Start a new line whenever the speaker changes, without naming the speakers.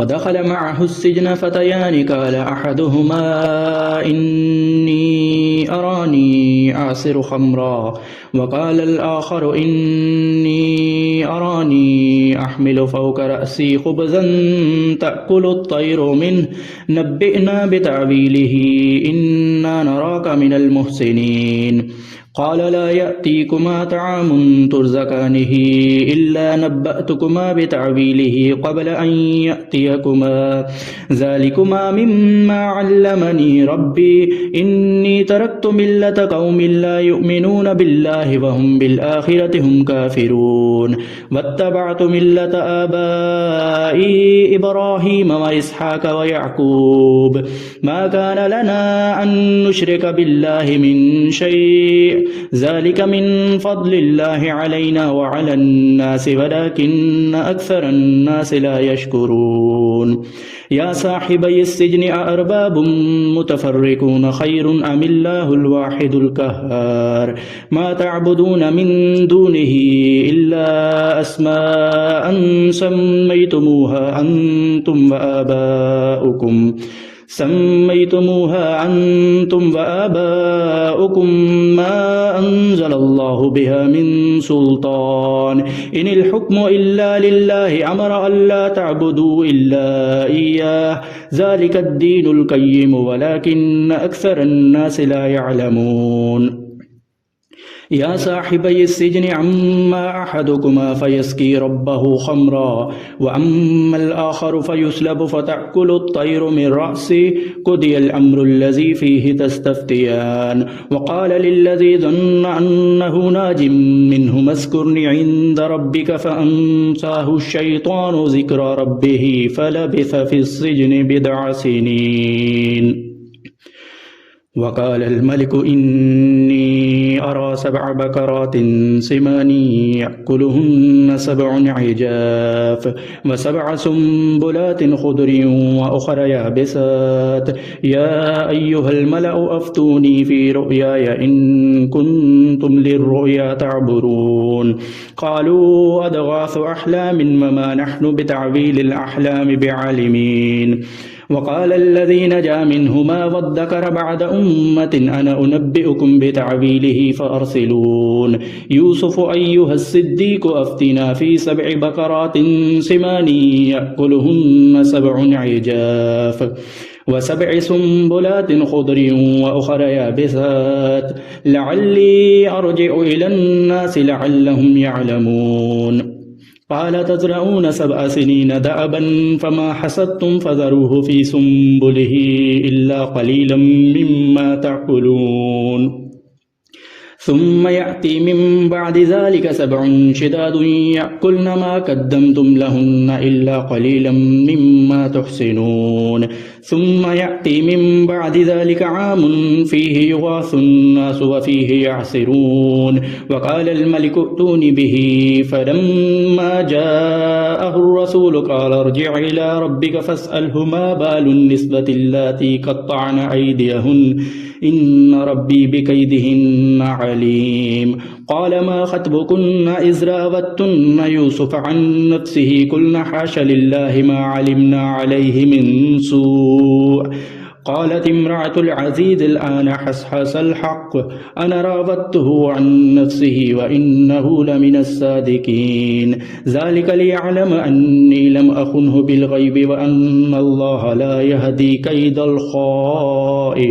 ودخل معه السجن فتيان قال أحدهما إني أراني أعصر خمرا وقال الآخر إني أراني أحمل فوق رأسي خبزا تأكل الطير منه نبئنا بتأويله إنا نراك من المحسنين قال لا يأتيكما طعام ترزقانه إلا نبأتكما بتأويله قبل أن يأتيكما ذلكما مما علمني ربي إني تركت ملة قوم لا يؤمنون بالله وهم بالآخرة هم كافرون واتبعت ملة آبائي إبراهيم وإسحاق ويعقوب ما كان لنا أن نشرك بالله من شيء ذلك من فضل الله علينا وعلى الناس ولكن أكثر الناس لا يشكرون يا صاحبي السجن أأرباب متفرقون خير أم الله الواحد القهار ما تعبدون من دونه إلا أسماء سميتموها أنتم وآباؤكم ما أنزل الله بها من سلطان إن الحكم إلا لله أمر ألا تعبدوا إلا إياه ذلك الدين القيم ولكن أكثر الناس لا يعلمون يا صاحبي السجن أما أحدكما فيسقي ربه خمرا وأما الآخر فيسلب فتأكل الطير من رأسه قضي الأمر الذي فيه تستفتيان وقال للذي ظن أنه ناج منهما اذكرني عند ربك فأنساه الشيطان ذكر ربه فلبث في السجن بضع سنين وقال الملك إني أرى 7 بقرات سمان يأكلهن 7 عجاف و7 سنبلات خضر وأخر يابسات يا أيها الملأ أفتوني في رؤياي إن كنتم للرؤيا تعبرون قالوا أضغاث أحلام وما نحن بتعبيل الأحلام بعالمين وقال الذي نجا منهما وادكر بعد أمة أنا أنبئكم بتعبيله فأرسلون يوسف أيها الصديق أفتنا في 7 بقرات سمان يأكلهن 7 عجاف و7 سنبلات خضر وأخر يابسات لعلي أرجع إلى الناس لعلهم يعلمون قال تزرعون 7 سنين دأبا فما حصدتم فذروه في سنبله إلا قليلا مما تأكلون ثم يأتي من بعد ذلك 7 شداد يأكلن ما قدمتم لهن إلا قليلا مما تحسنون ثم يأتي من بعد ذلك عام فيه يغاث الناس وفيه يعصرون وقال الملك ائتوني به فلما جاءه الرسول قال ارجع إلى ربك فاسأله ما بال النسبة اللاتي قطعن أيديهن إن ربي بكيدهن عليم قال ما خطبكن إذ راوتن يوسف عن نفسه قلنا حاش لله ما علمنا عليه من سوء قالت امرأة العزيز الآن حصحص الحق أنا راودته عن نفسه وإنه لمن الصادقين ذلك ليعلم أني لم أخنه بالغيب وأن الله لا يهدي كيد الخائنين